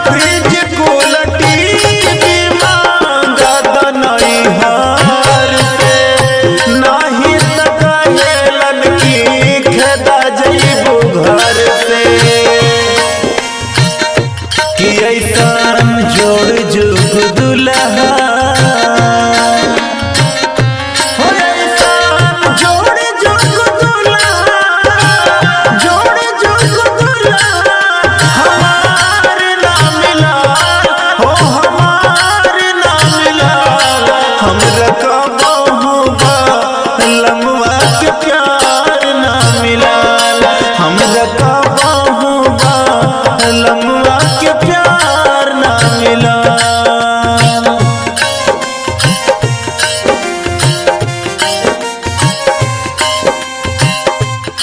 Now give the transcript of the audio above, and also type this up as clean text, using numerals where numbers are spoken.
Fridge कूलटी हार से नाही तकहेलन की खेदा जइबू घर से। जोड़ जुग दुल्हा जोड़ जुग दुल्हा जोड़ जुग दुल्हा हमार ना मिला हो हमार ना मिला। हमरा कबहू लम्बा के प्यार ना मिला हमरा कबहू लम्बा के प्यार